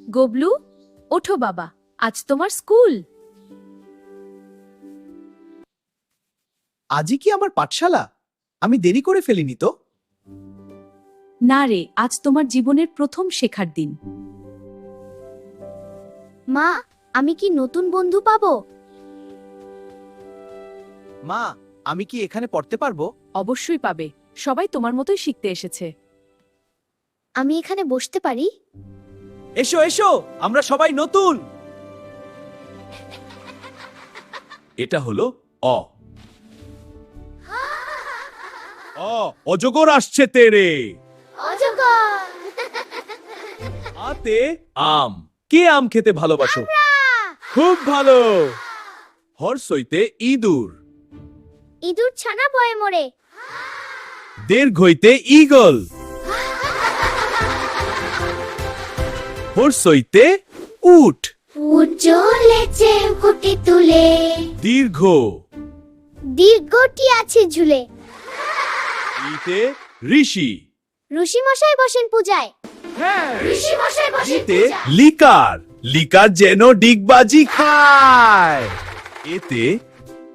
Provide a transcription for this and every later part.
গবলু, ওঠো বাবা, আজ তোমার স্কুল। আজই কি আমার পাঠশালা? আমি দেরি করে ফেলিনি তো? না রে, আজ তোমার জীবনের প্রথম শেখার দিন। মা, আমি কি নতুন বন্ধু পাবো? মা, আমি কি এখানে পড়তে পারবো? অবশ্যই পাবে, সবাই তোমার মতোই শিখতে এসেছে। আমি এখানে বসতে পারি? এসো এসো, আমরা সবাই নতুন। এটা হলো অ। অজগর আসছে তেরে। অজগর! আতে আম। কে আম খেতে ভালোবাসো? খুব ভালো। হর্ষইতে ইঁদুর। ইঁদুর ছানা বয়ে মরে। দীর্ঘইতে ঈগল। হর্ষইতে উট। উট চলেছে খুঁটি তুলে। দীর্ঘ। দীর্ঘটি আছে ঝুলে। ইতে ঋষি। ঋষি মশাই বসেন পূজায়। ঋষি মশাই বসেন এতে পূজায়। লিকার। লিকার যেন ডিগবাজি খায়। এতে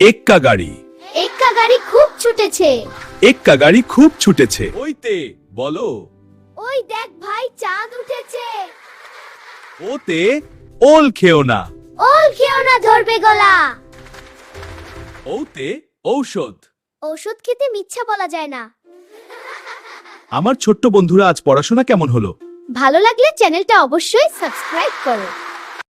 এক্কা গাড়ি। এক্কা গাড়ি খুব ছুটেছে। এক্কা গাড়ি খুব ছুটেছে। ওইতে বলো। ওই দেখ ভাই, চাঁদ উঠেছে। ওতে ওল খেও না। ওল খেও না, ধরবে গলা। ওতে ঔষধ। ঔষধ খেতে মিথ্যা বলা যায় না। আমার ছোট্ট বন্ধুরা, আজ পড়াশোনা কেমন হলো? ভালো লাগলে চ্যানেলটা অবশ্যই সাবস্ক্রাইব করো।